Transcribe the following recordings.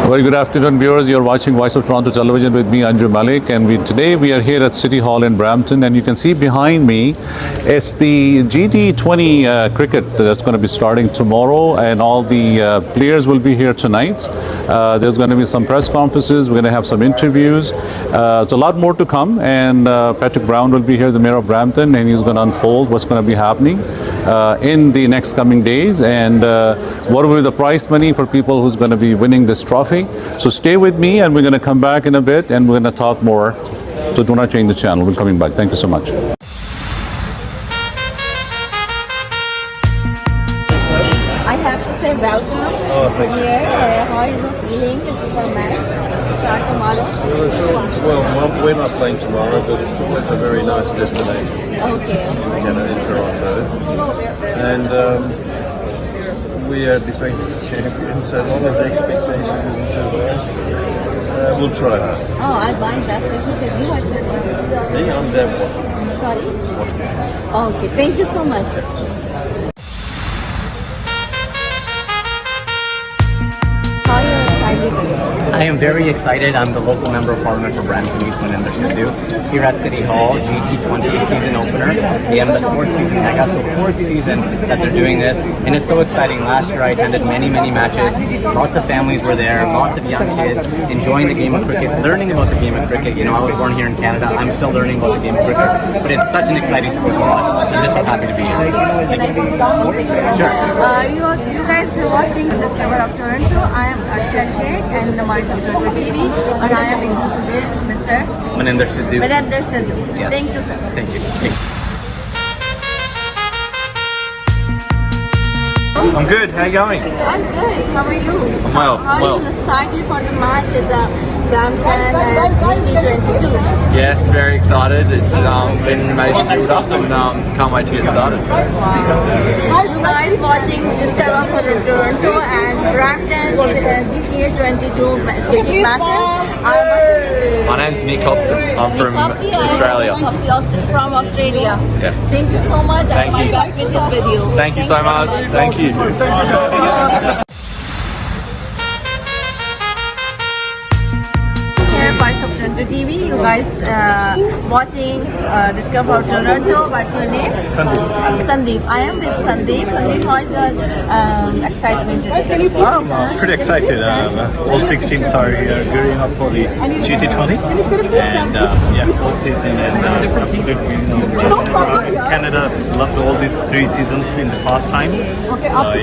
Very good afternoon, viewers. You're watching Voice of Toronto Television with me, Anju Malik, and today we are here at City Hall in Brampton, and you can see behind me, it's the GT20 cricket that's going to be starting tomorrow, and all the players will be here tonight. There's going to be some press conferences. We're going to have some interviews. There's a lot more to come, and Patrick Brown will be here, the mayor of Brampton, and he's going to unfold what's going to be happening in the next coming days, and what will be the prize money for people who's going to be winning this trophy. So stay with me, and we're going to come back in a bit, and we're going to talk more. So do not change the channel. We're coming back. Thank you so much. I have to say welcome here. How is the feeling? It's for match start tomorrow. Well, we're not playing tomorrow, but it's a very nice destination. Okay. Canada in Toronto, and we are defending champions. So long as the expectation isn't too low, we'll try hard. Oh, I buy best wishes with you actually. Yeah, I'm there. Sorry. Watch. Okay. Thank you so much. How are you excited? I am very excited. I'm the local member of parliament for Brampton East Manendrasidhu here at City Hall, GT20 season opener. The end of the fourth season, I guess, so fourth season that they're doing this, and it's so exciting. Last year I attended many matches. Lots of families were there, lots of young kids enjoying the game of cricket, learning about the game of cricket. You know, I was born here in Canada. I'm still learning about the game of cricket, but it's such an exciting sport to watch. I'm just so happy to be here. Can I just talk? Sure. You guys are watching Discover of Toronto. I am Arsha Sheikh and the Voice of Toronto TV, and I am with today Mr. Manendrasidhu. Manendrasidhu. Yes. Thank you, sir. Thank you. I'm good. How are you going? I'm good. How are you? I'm well. How are you excited for the match at the Brampton GT20? Yes, very excited. It's been an amazing build up and can't wait to get started. You guys watching Discover for Toronto and Brampton GT22 cricket matches. My name's Nick Hobson. I'm from Australia. From Australia. Yes. Thank you so much. Thank My you. best wishes with you. Thank you so much. Thank you. Here, Voice of Toronto TV. You guys watching Discover Toronto. What's your name? Sandeep. I am with Sandeep. Sandeep, how is your excitement today? Pretty excited. All 6 teams are gearing up for the GT20, and fourth season, and absolutely Canada loved all these 3 seasons in the past time. So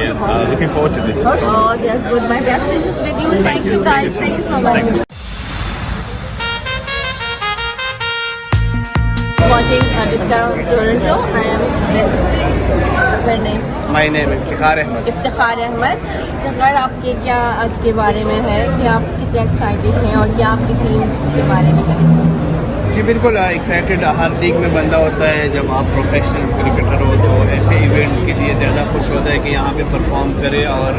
looking forward to this. Oh, that's good. My best wishes with you. Thank you guys. Thank you so much. Thanks. Watching Discover Toronto. I am with her name. My name is Iftikhar Ahmed. Iftikhar Ahmad. Iftikhar, आपके क्या आज के बारे में है कि आप कितने एक्साइटेड हैं और क्या आपकी टीम के बारे में है? जी बिल्कुल एक्साइटेड। हर लीग में बंदा होता है, जब आप प्रोफेशनल क्रिकेटर हो तो ऐसे इवेंट के लिए ज़्यादा खुश होता है कि यहाँ पे परफॉर्म करे और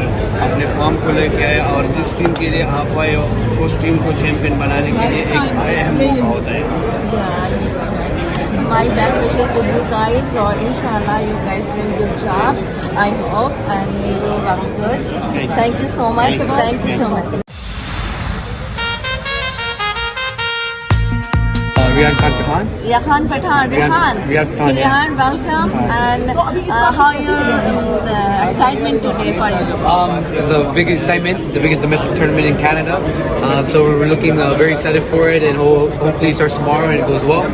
अपने फॉर्म को लेके आए, और जिस टीम के लिए आप आए हो उस टीम को चैंपियन बनाने के लिए एक अहम मौका होता है। My best wishes with you guys, or inshallah you guys doing good job. I hope, and you're very good. Thank you so much. Thank you so much. Rehan Pathan. Rehan Pathan. Rehan. Rehan, welcome. And how your excitement today for you? The big excitement, the biggest domestic tournament in Canada. So we're looking very excited for it, and hopefully it starts tomorrow and it goes well.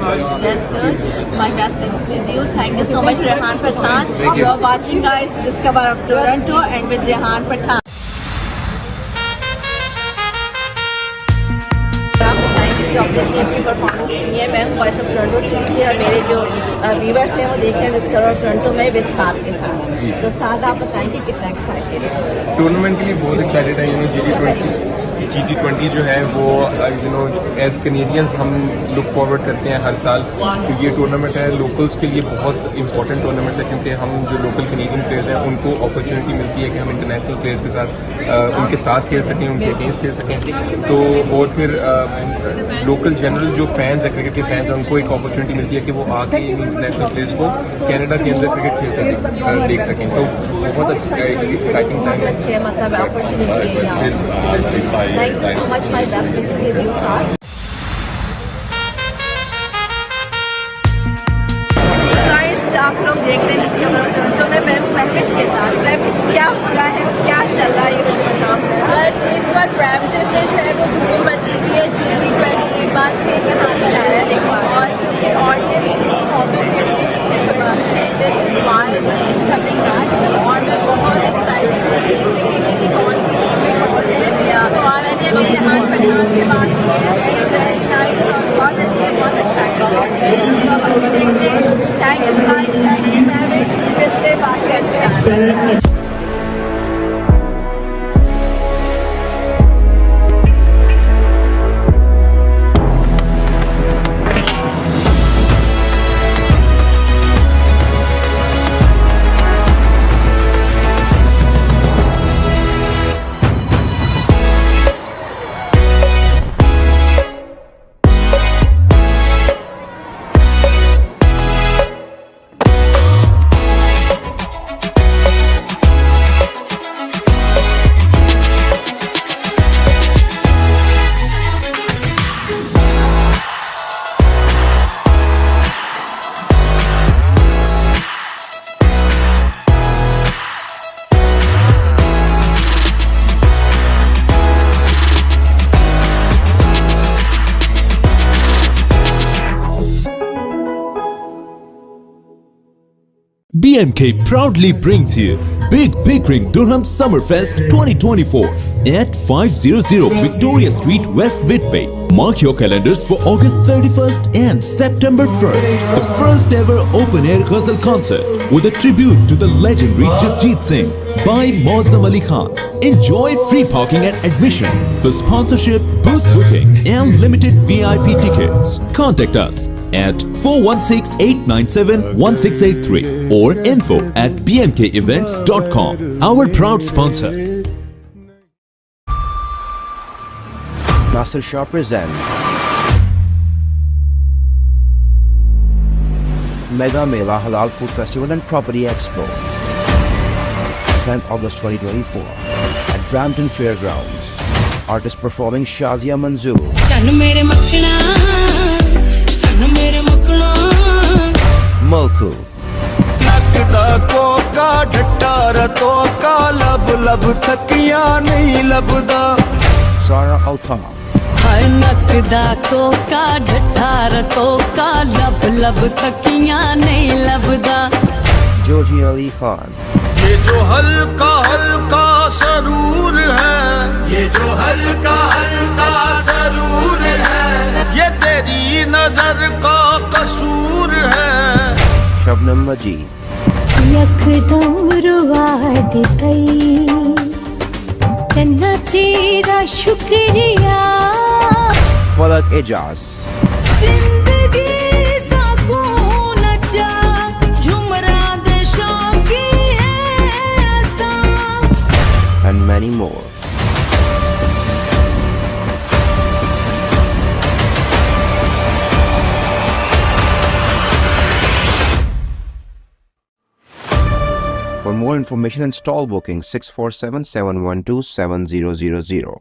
That's good. My best wishes with you. Thank you so much, Rehan Pathan. Thank you. You are watching, guys, Discover of Toronto, and with Rehan Pathan. Obviously अच्छी performance की है। मैं voice of Toronto TV से, और मेरे जो viewers हैं वो देख रहे हैं डिस्कवर ऑफ टोरंटो में विद साथ के साथ। तो साथ आप बताएंगे कितना एक्साइटेड है? टूर्नामेंट के लिए बहुत एक्साइटेड है। GT20 जो है वो एज कैनेडियंस हम लुक फॉरवर्ड करते हैं हर साल, तो ये टूर्नामेंट है लोकल्स के लिए बहुत इंपॉर्टेंट टूर्नामेंट है, क्योंकि हम जो लोकल कैनेडियन प्लेयर्स हैं उनको अपॉर्चुनिटी मिलती है कि हम इंटरनेशनल प्लेयर्स के साथ उनके साथ खेल सकें, उनके अगेंस्ट खेल सकें। तो और फिर लोकल जनरल जो फैंस है, क्रिकेट के फैंस हैं, उनको एक अपॉर्चुनिटी मिलती है कि वो आके इंटरनेशनल प्लेयर्स को कनाडा के अंदर क्रिकेट खेलते देख सकें। तो बहुत एक्साइटिंग टाइम है। Thank you so much. My best wishes with you, sir. Guys, आप लोग देख रहे हैं डिस्कवर टोरंटो में मैं महविश के साथ। महविश क्या हो रहा है, क्या चल रहा है, ये मुझे बताओ जरा। बस इस बार ब्रैम्पटन में जो है वो धूम मची हुई है। GT20 एक बार फिर यहाँ पर आया है और क्योंकि ऑडियंस इतनी hobby this is why it is coming back और मैं बहुत एक्साइटेड हूँ देखने के लिए कि कौन सी फिल्में कौन है। सो आज मेरे हाथ पठान से बात की है, इट्स वेरी नाइस और बहुत अच्छी है, बहुत एक्साइटेड है। Thank you guys, thank you. फिर से बात करते हैं। BMK proudly brings you Big Ring Durham Summerfest 2024 at 500 Victoria Street, West Whitby. Mark your calendars for August 31st and September 1st. The first ever open air ghazal concert with a tribute to the legendary Jagjit Singh by Mausam Ali Khan. Enjoy free parking and admission. For sponsorship, booth booking and limited VIP tickets, contact us at 416-897-1683 or info@bmkevents.com. Our proud sponsor. Nasser Shah presents Mega Mela Halal Food Festival and Property Expo, 10th August 2024 at Brampton Fairgrounds. Artist performing Shazia Manzoor, Mulku, Sara Altam, Joji Ali Khan, ये जो हल्का हल्का सरूर है, ये जो हल्का हल्का सरूर है, ये तेरी नजर का कसूर है। Shabnam Majid, चन्ना तेरा शुक्रिया, Falak Ejaz, जिंदगी सकून चा झुमरा दे शौकी है आसा, and many more. For more information and stall booking, 647-712-7000.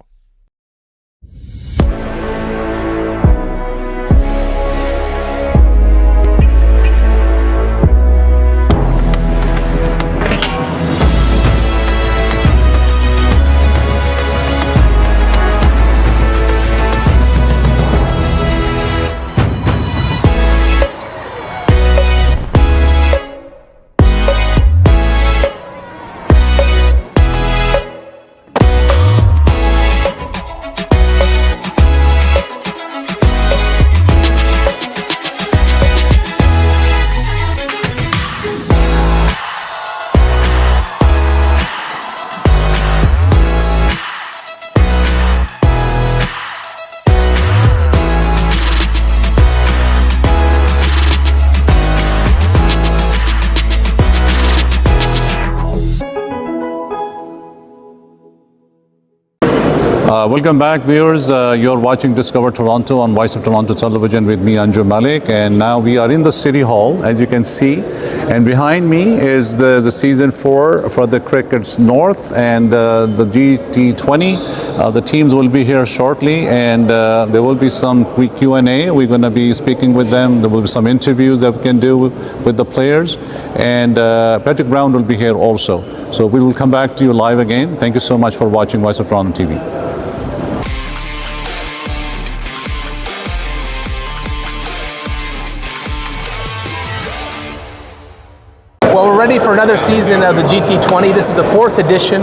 Welcome back, viewers. You're watching Discover Toronto on Voice of Toronto Television with me, Anju Malik, and now we are in the City Hall, as you can see, and behind me is the Season 4 for the Crickets North and the GT20 The teams will be here shortly, and there will be some Q&A. We're going to be speaking with them. There will be some interviews that we can do with the players, and Patrick Brown will be here also. So we will come back to you live again. Thank you so much for watching Voice of Toronto TV. Well, we're ready for another season of the GT20. This is the 4th edition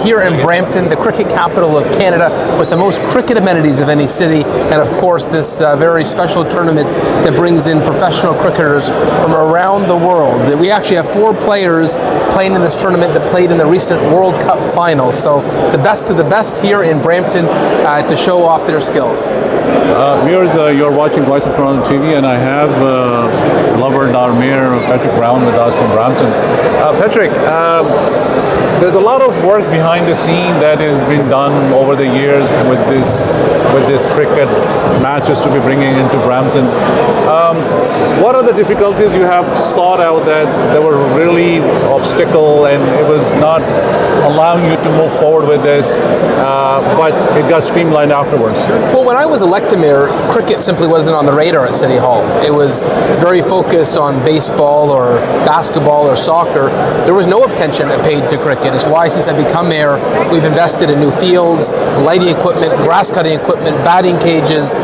here in Brampton, the cricket capital of Canada, with the most cricket amenities of any city, and of course this very special tournament that brings in professional cricketers from around the world. We actually have 4 players playing in this tournament that played in the recent World Cup final. So the best of the best here in Brampton to show off their skills. Viewers, you're watching Voice of Toronto TV, and I have Lover Darmir, Patrick Brown with us from Brampton. Patrick, there's a lot of work behind the scene that has been done over the years with this cricket matches to be bringing into Brampton. What are the difficulties you have sought out that were really obstacle and it was not allowing you to move forward with this, but it got streamlined afterwards? Well, when I was elected mayor, cricket simply wasn't on the radar at City Hall. It was very focused on baseball or basketball or soccer. There was no attention paid to cricket. It's why since I've become mayor, we've invested in new fields, lighting equipment, grass cutting equipment, batting cages,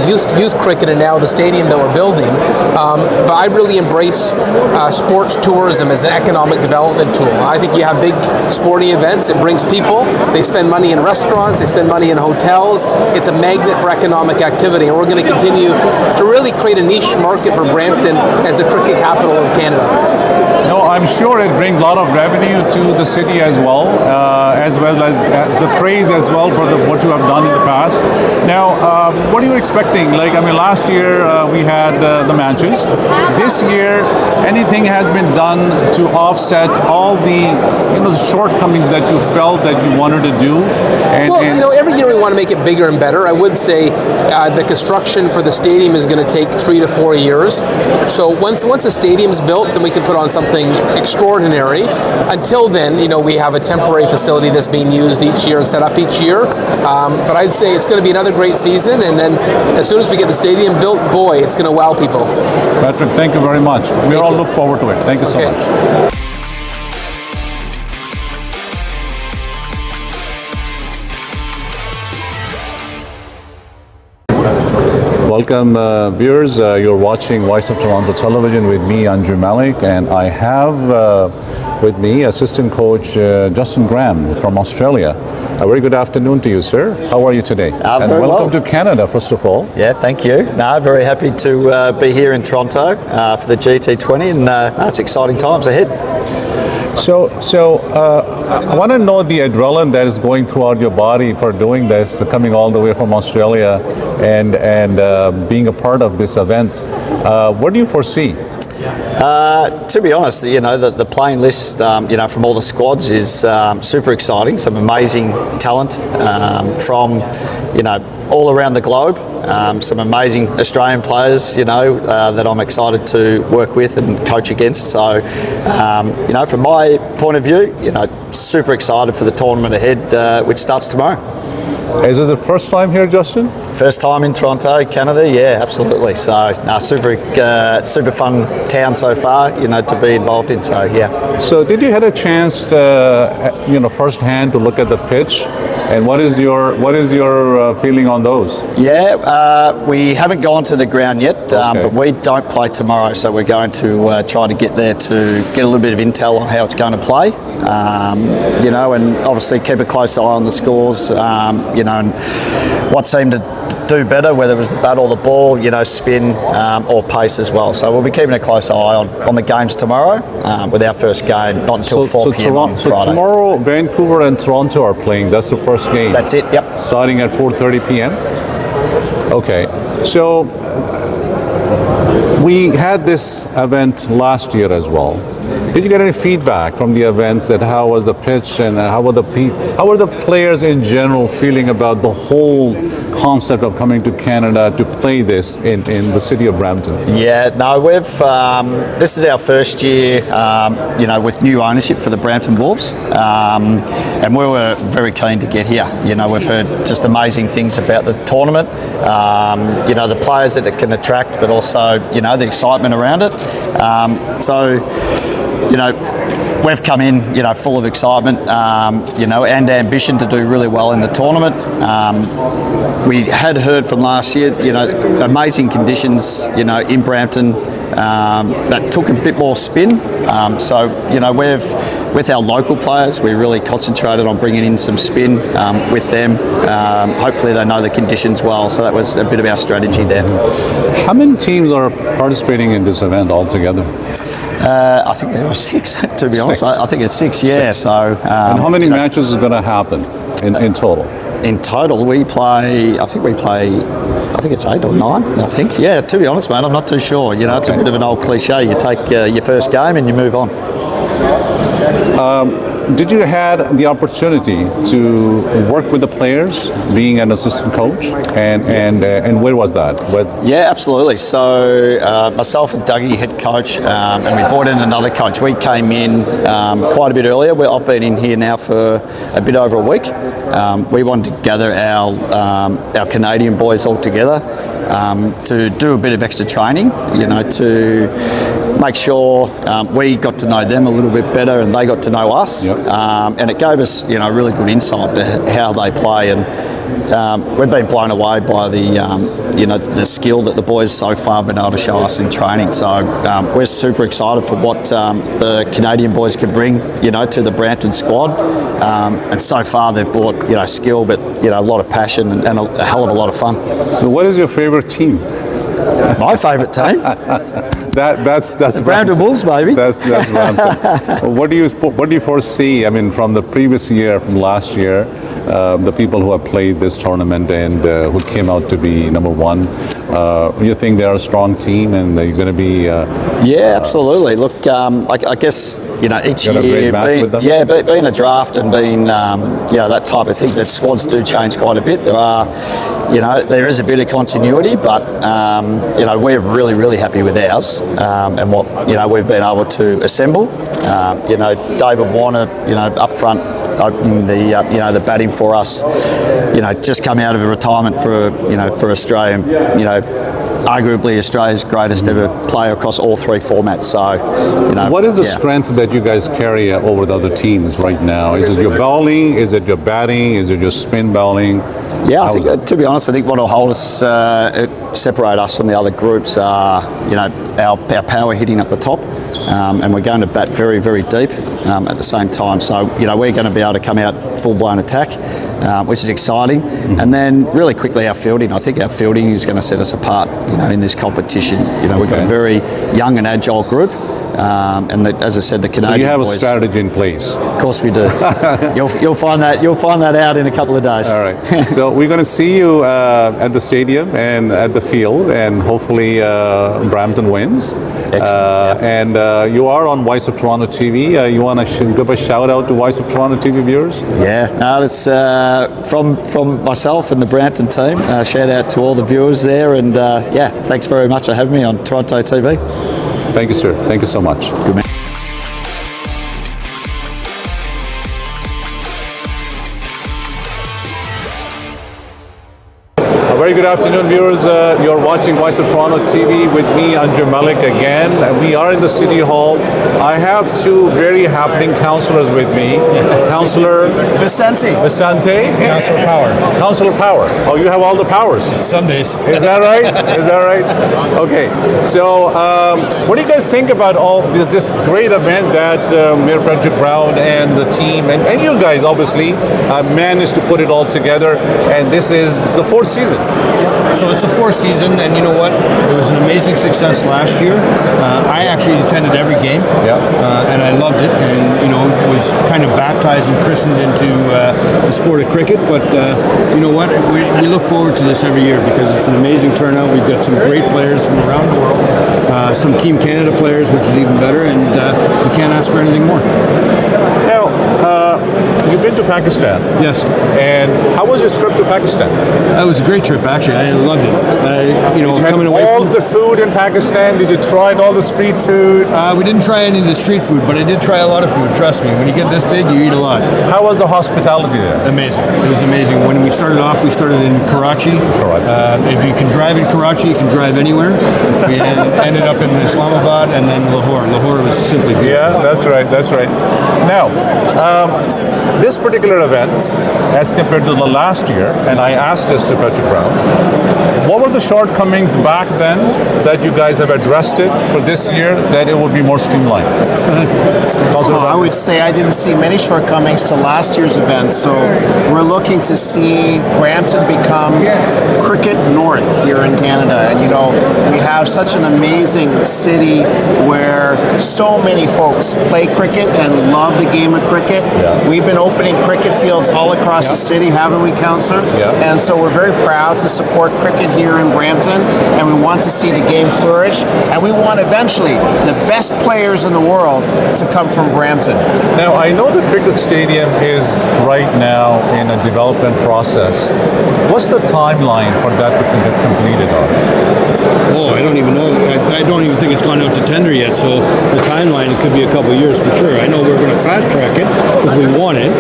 youth cricket, and now the stadium that we're building. But I really embrace sports tourism as an economic development tool. I think you have big sporting events, it brings people, they spend money in restaurants, they spend money in hotels. It's a magnet for economic activity, and we're going to continue to really create a niche market for Brampton as the cricket capital of Canada. No, I'm sure it brings a lot of revenue to the city as well as the praise as well for what you have done in the past. Now, what are you expecting? Like, I mean, last year we had the matches. This year, anything has been done to offset all the shortcomings that you felt that you wanted to do? Every year we want to make it bigger and better. I would say the construction for the stadium is going to take 3 to 4 years. So once the stadium's built, then we can put on something extraordinary. Until then, we have a temporary facility that's being used each year and set up each year. But I'd say it's going to be another great season, and then as soon as we get the stadium built, boy, it's going to wow people. Patrick, thank you very much. We all look forward to it. Thank you so much. Welcome, viewers. You're watching Voice of Toronto Television with me, Andrew Malik, and I have with me assistant coach Justin Graham from Australia. A very good afternoon to you, sir. How are you today? And welcome to Canada, first of all. Yeah, thank you. No, very happy to be here in Toronto for the GT20, and it's exciting times ahead. So I want to know the adrenaline that is going throughout your body for doing this, coming all the way from Australia and being a part of this event. What do you foresee? To be honest, the playing list, from all the squads is super exciting. Some amazing talent from, all around the globe. Some amazing Australian players, that I'm excited to work with and coach against. So, from my point of view, super excited for the tournament ahead, which starts tomorrow. Is this the first time here, Justin? First time in Toronto, Canada. Yeah, absolutely. So, super fun town so far, to be involved in. So, yeah. So, did you had a chance, firsthand to look at the pitch? And what is your feeling on those? Yeah, we haven't gone to the ground yet, but we don't play tomorrow, so we're going to try to get there to get a little bit of intel on how it's going to play, and obviously keep a close eye on the scores, and what seemed to do better, whether it was the bat or the ball, spin or pace as well. So we'll be keeping a close eye on the games tomorrow, with our first game not until 4 p.m. on Friday. So tomorrow, Vancouver and Toronto are playing. That's the first game. That's it, yep. Starting at 4:30 p.m. Okay, so we had this event last year as well. Did you get any feedback from the events that how was the pitch and how were the players in general feeling about the whole concept of coming to Canada to play this in the city of Brampton? Yeah, no, this is our first year, with new ownership for the Brampton Wolves, and we were very keen to get here. We've heard just amazing things about the tournament, the players that it can attract, but also, the excitement around it. We've come in, full of excitement, and ambition to do really well in the tournament. We had heard from last year, amazing conditions, in Brampton that took a bit more spin. With our local players, we really concentrated on bringing in some spin with them. Hopefully they know the conditions well, so that was a bit of our strategy there. How many teams are participating in this event altogether? I think there were 6, to be honest. I think it's 6, yeah. 6. So, and how many matches is going to happen in total? In total, I think it's 8 or 9, I think. Yeah, to be honest, mate, I'm not too sure. It's a bit of an old cliche. You take your first game and you move on. Did you had the opportunity to work with the players, being an assistant coach, and where was that? Yeah, absolutely. So myself and Dougie, head coach, and we brought in another coach. We came in quite a bit earlier. I've been in here now for a bit over a week. We wanted to gather our Canadian boys all together to do a bit of extra training, to make sure we got to know them a little bit better and they got to know us. Yep. And it gave us, really good insight to how they play. And we've been blown away by the skill that the boys so far have been able to show us in training. So we're super excited for what the Canadian boys can bring, to the Brampton squad. And so far they've brought, skill, but, a lot of passion and a hell of a lot of fun. So what is your favorite team? My favourite team? That's the Brampton Wolves, baby. That's Brampton. What do you foresee? I mean, from the previous year, from last year, the people who have played this tournament and who came out to be number one. You think they're a strong team and they're going to be? Yeah, absolutely. Look, I guess each year, being a draft and being that type of thing, that squads do change quite a bit. There is a bit of continuity, but we're really happy with ours and what we've been able to assemble. David Warner, up front, opening the batting for us. Just come out of a retirement for Australia. Arguably Australia's greatest ever player across all 3 formats. So, what is the strength that you guys carry over the other teams right now? Is it your bowling? Is it your batting? Is it your spin bowling? Yeah, I think, to be honest, I think what will hold us, separate us from the other groups are, our power hitting at the top, and we're going to bat very deep at the same time. So, we're going to be able to come out full-blown attack, which is exciting. And then really quickly our fielding. I think our fielding is going to set us apart, in this competition. We've got a very young and agile group. And as I said, the Canadian boys. You have boys, a strategy in place. Of course we do. You'll find that out in a couple of days. All right. So we're going to see you at the stadium and at the field, and hopefully Brampton wins. Excellent. And you are on Voice of Toronto TV. You want to give a shout out to Voice of Toronto TV viewers? Yeah. No, that's from myself and the Brampton team. Shout out to all the viewers there, and thanks very much for having me on Toronto TV. Thank you, sir. Thank you so much. Good man. Very good afternoon, viewers. You're watching Voice of Toronto TV with me, Andrew Malik, again. We are in the City Hall. I have 2 very happening councillors with me. Councillor Vicente. Councillor Power. Councillor Power. Oh, you have all the powers. Some days. Is that right? Is that right? Okay. So, what do you guys think about all this great event that Mayor Patrick Brown and the team and you guys obviously managed to put it all together? And this is the 4th season. So it's the 4th season, and you know what? It was an amazing success last year. I actually attended every game, and I loved it, and was kind of baptized and christened into the sport of cricket. But you know what? We look forward to this every year because it's an amazing turnout. We've got some great players from around the world, some Team Canada players, which is even better, and we can't ask for anything more. Now, you've been to Pakistan. Yes. And how was your trip to Pakistan? That was a great trip, actually. I loved it. Coming away all the food in Pakistan. Did you try all the street food? We didn't try any of the street food, but I did try a lot of food. Trust me, when you get this big, you eat a lot. How was the hospitality there? Amazing. It was amazing. When we started off, we started in Karachi. If you can drive in Karachi, you can drive anywhere. We ended up in Islamabad and then Lahore. Lahore was simply beautiful. Yeah, that's right. That's right. Now, this particular event, as compared to the last year, and I asked this to Patrick Brown, what were the shortcomings back then that you guys have addressed it for this year that it would be more streamlined? I would say I didn't see many shortcomings to last year's event, so we're looking to see Brampton become Cricket North here in Canada. And we have such an amazing city where so many folks play cricket and love the game of cricket. Yeah. We've been opening cricket fields all across the city, haven't we, Councillor? Yeah. And so we're very proud to support cricket here in Brampton, and we want to see the game flourish, and we want eventually the best players in the world to come from Brampton. Now, I know the cricket stadium is right now in a development process. What's the timeline for that to get completed on? Oh, I don't even know. I don't even think it's gone out to tender yet, so the timeline, it could be a couple of years for sure. I know we're going to fast track it because we want it,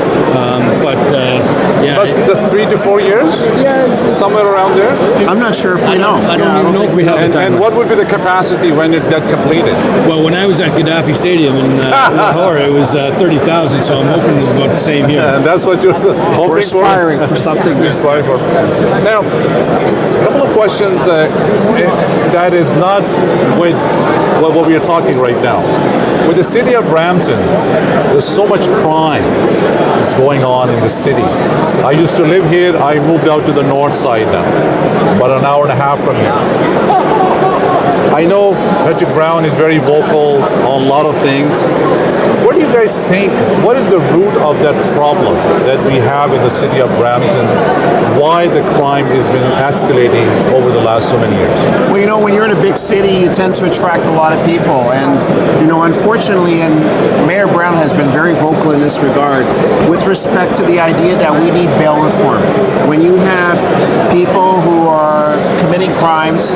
yeah. But that's 3 to 4 years? Yeah. Somewhere around there? I'm not sure if we know. I don't even know if we have a timeline. And what would be the capacity when it got completed? Well, when I was at Gaddafi Stadium in Lahore, it was 30,000, so I'm hoping about the same here. And that's what you're hoping We're aspiring for something. Aspiring for. Now, a couple of questions that is not with what we are talking right now. With the city of Brampton, there's so much crime is going on in the city. I used to live here. I moved out to the north side now, about an hour and a half from here. I know Patrick Brown is very vocal on a lot of things. What do you guys think? What is the root of that problem that we have in the city of Brampton? Why the crime has been escalating over the last so many years? Well, when you're in a big city, you tend to attract a lot of people. And, unfortunately, and Mayor Brown has been very vocal in this regard with respect to the idea that we need bail reform. When you have people who are committing crimes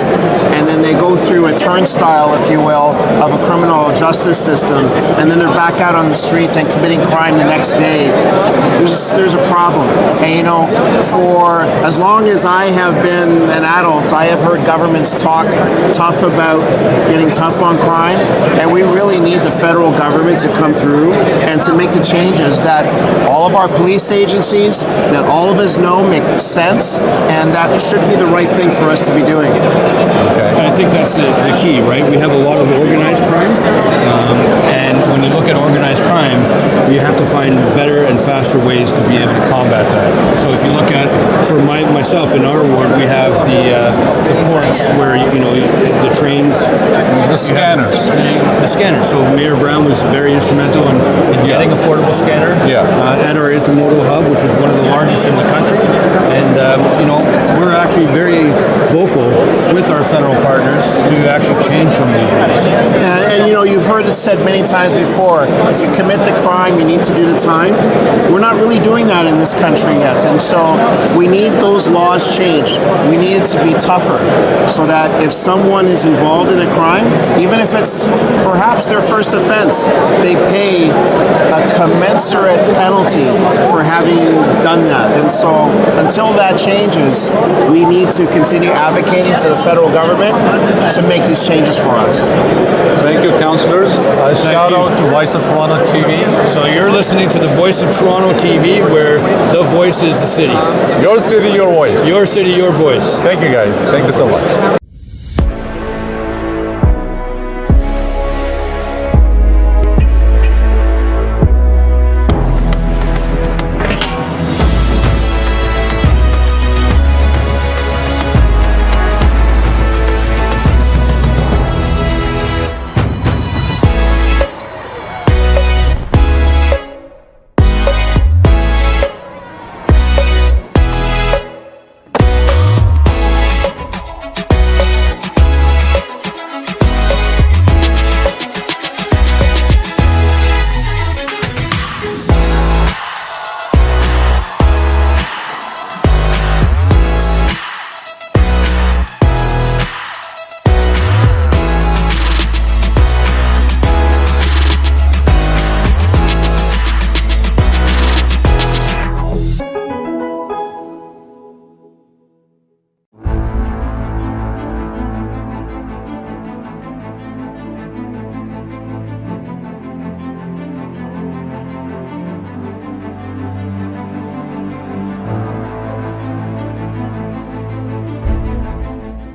and then they go through a turnstile, if you will, of a criminal justice system, and then they're back out on the streets and committing crime the next day, there's a problem. And for as long as I have been an adult, I have heard governments talk tough about getting tough on crime, and we really need the federal government to come through and to make the changes that all of our police agencies, that all of us know make sense, and that should be the right thing for us to be doing. Okay. I think that's the key, right? We have a lot of organized crime, and when you look at organized crime, you have to find better and faster ways to be able to combat that. So if you look at, for myself in our ward, we have the ports where the trains, the scanners. The scanners. So Mayor Brown was very instrumental in getting a portable scanner at our intermodal hub, which is one of the largest in the country. And we're actually very vocal with our federal partners to actually change some of these rules. And you've heard it said many times before, if you commit the crime, you need to do the time. We're not really doing that in this country yet, and so we need those laws changed. We need it to be tougher so that if someone is involved in a crime, even if it's perhaps their first offense, they pay a commensurate penalty for having done that. And so until that changes, we need to continue advocating to the federal government to make these changes for us. Thank you, councillors. A shout out to Voice of Toronto TV. So you're listening to the Voice of Toronto TV, where the voice is the city. Your city, your voice. Your city, your voice. Thank you, guys. Thank you so much.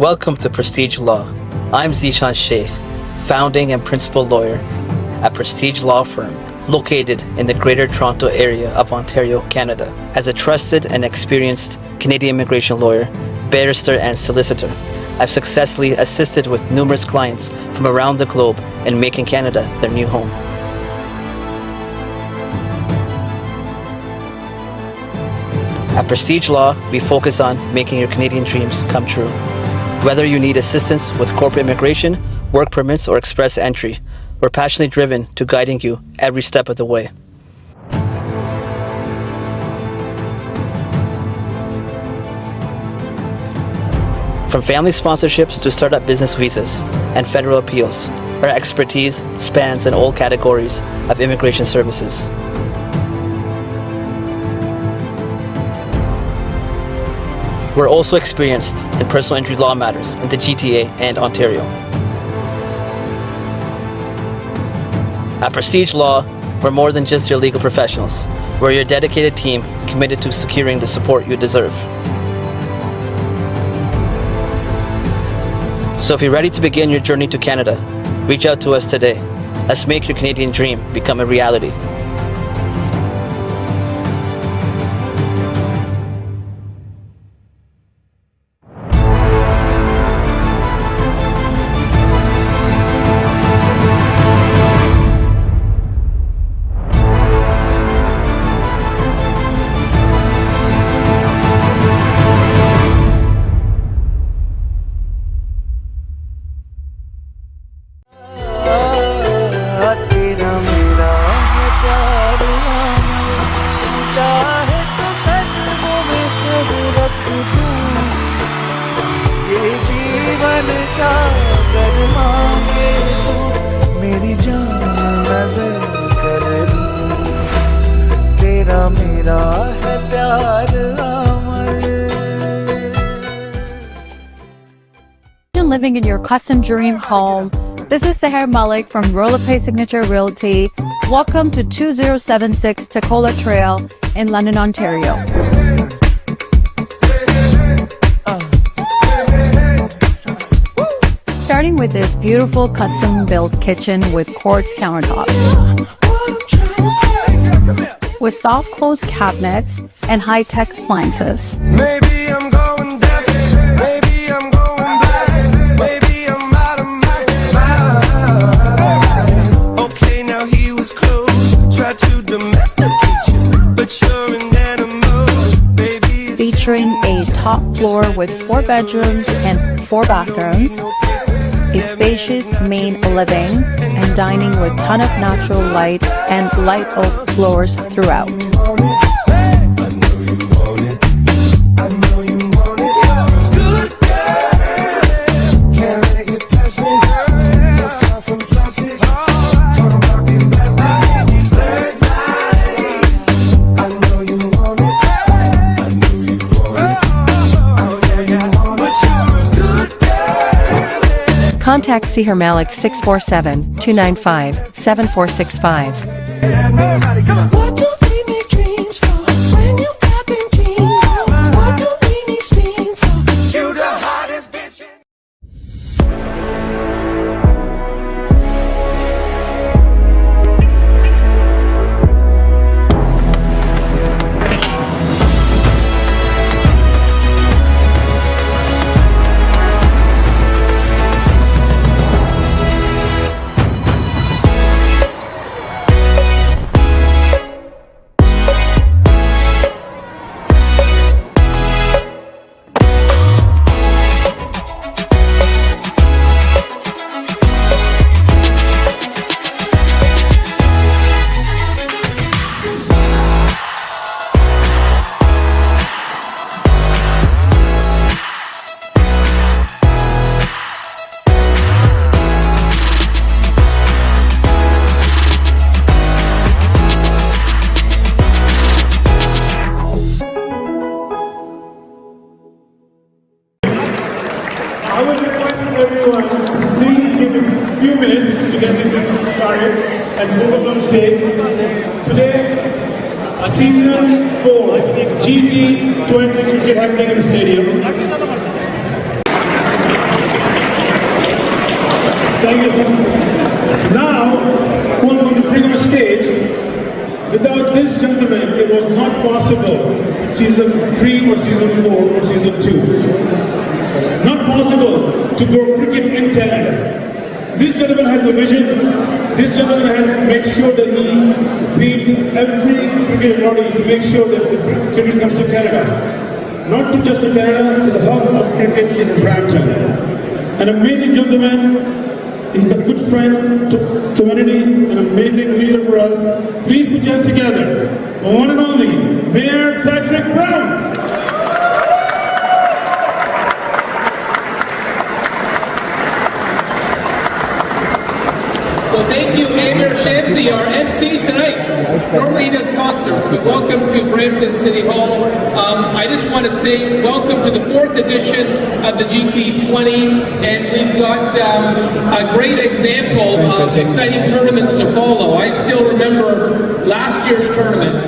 Welcome to Prestige Law. I'm Zishan Sheikh, founding and principal lawyer at Prestige Law Firm, located in the Greater Toronto area of Ontario, Canada. As a trusted and experienced Canadian immigration lawyer, barrister, and solicitor, I've successfully assisted with numerous clients from around the globe in making Canada their new home. At Prestige Law, we focus on making your Canadian dreams come true. Whether you need assistance with corporate immigration, work permits, or express entry, we're passionately driven to guiding you every step of the way. From family sponsorships to startup business visas and federal appeals, our expertise spans in all categories of immigration services. We're also experienced in personal injury law matters in the GTA and Ontario. At Prestige Law, we're more than just your legal professionals. We're your dedicated team committed to securing the support you deserve. So if you're ready to begin your journey to Canada, reach out to us today. Let's make your Canadian dream become a reality. Living in your custom dream home. This is Seher Malik from Rollerpay Signature Realty. Welcome to 2076 Tacoma Trail in London, Ontario. Starting with this beautiful custom-built kitchen with quartz countertops, with soft closed cabinets and high-tech appliances. Maybe I'm going deaf, maybe I'm going blind, maybe I'm out of my mind. Okay, now he was close, tried to domesticate you, but you're an animal, baby. Featuring a top floor with 4 bedrooms and 4 bathrooms, a spacious main living and dining with ton of natural light and light oak floors throughout. Contact Seher Malik 647-295-7465. What do we make dreams for when you got them dreams? What do we need steam for? You the hottest bitch. I would request everyone, please give us a few minutes to get the mixing started and focus on stage. Today, Season 4 GT20 cricket happening in the stadium. Thank you. Now, who I'm going to bring on stage. Without this gentleman, it was not possible. Season 3 or season 4 or season 2. Not possible to grow cricket in Canada. This gentleman has a vision. This gentleman has made sure that he beat every cricket authority to make sure that the cricket comes to Canada. Not to just to Canada, to the hub of cricket in Brampton. An amazing gentleman. He's a good friend to community, an amazing leader for us. Please put your hands together. One and only, Mayor Patrick Brown. Well, thank you, Amir Shamsi, our MC tonight. Normally he does concerts, but welcome to Brampton City Hall. I just want to say welcome to the 4th edition of the GT20, and we've got a great example of exciting tournaments to follow. I still remember last year's tournament,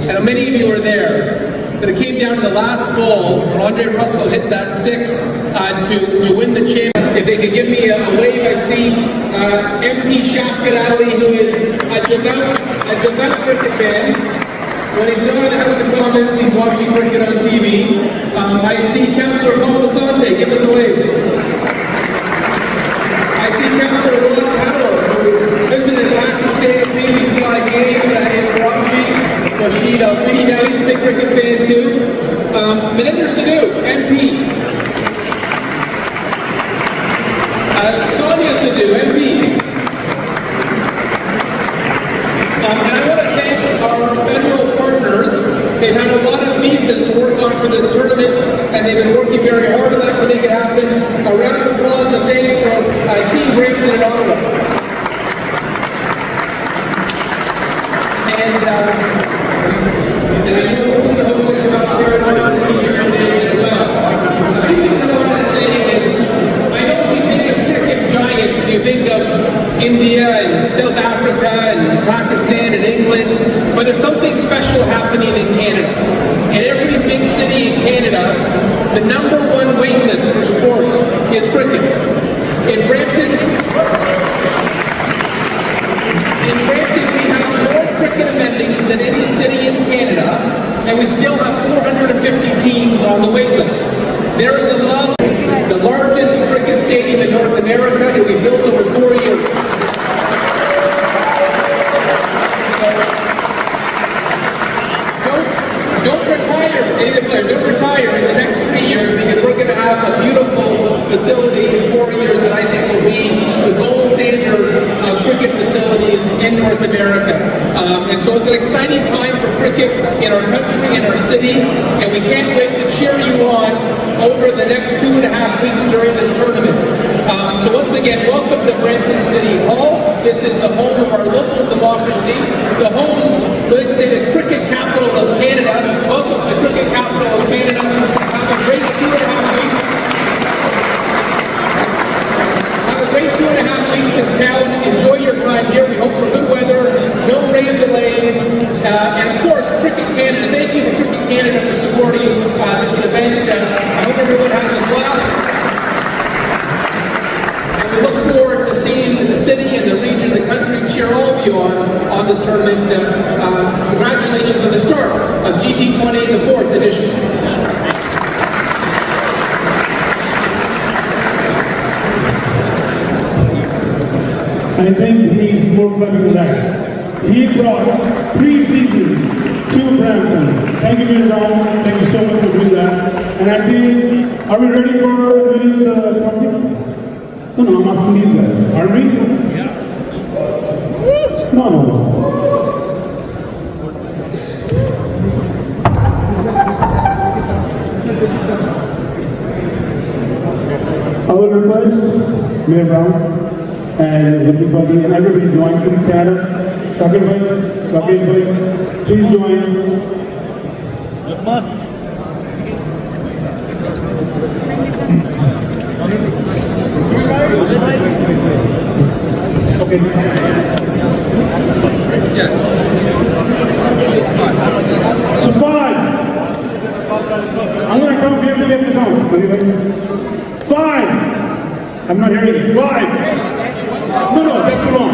and many of you were there. But it came down to the last ball where Andre Russell hit that 6 to win the championship. If they could give me a wave, I see MP Shafqat Ali, who is a devout cricket fan. When he's not in the House of Commons, he's watching cricket on TV. I see Councillor Paul Asante, give us a wave. I see Councillor Ron Power, who visited Pakistan BBC game in Karachi. Rashid Al-Fidi, now he's a big cricket fan too. Maninder Sidhu, MP. Sonia Sidhu, MP. And I want to thank our federal partners. They've had a lot of visas to work on for this tournament, and they've been working very hard on that to make it happen. A round of applause and thanks for Team Brampton and Ottawa. And I know also about Paradigm here and there as well. A few things I want to say is, I know when you think of cricket giants, you think of India and South Africa and Pakistan and England, but there's something special happening in Canada. In every big city in Canada, the #1 waitlist for sports is cricket. In Brampton, we have more cricket amenities than any city in Canada, and we still have 450 teams on the wait list. There is a love, the largest cricket stadium in North America, and we built over 4 years. Don't retire, any of the players, don't retire in the next 3 years, because we're going to have a beautiful facility in 4 years that I think will be the gold standard of cricket facilities in North America. And so it's an exciting time for cricket in our country, in our city, and we can't wait to cheer you on over the next 2.5 weeks during this tournament. So once again, welcome to Brampton City Hall. This is the home of our local democracy, the home, let's say, the cricket capital of Canada. Welcome to the cricket capital of Canada. Have a great 2.5 weeks. Have a great 2.5 weeks in town. Enjoy your time here. We hope for good weather, no rain delays, and of course, Cricket Canada. Thank you to Cricket Canada for supporting this event. I hope everyone has a blast. And we look forward to seeing the city and the region, the country cheer all of you on this tournament. Congratulations on the start of GT20, the 4th edition. I think he's more clever than that. He brought 3 seasons to Brampton. Thank you, Mr. Brown. Thank you so much for doing that. And I think, are we ready for winning the trophy? No, I'm asking these guys. Are we? Yeah. No. I would request Mayor Brown and everybody and everybody join from Canada. Shakir bhai, please join. Okay. Yeah. So 5. I'm going to count. We have to count. 5. I'm not hearing you. 5. No, that's wrong.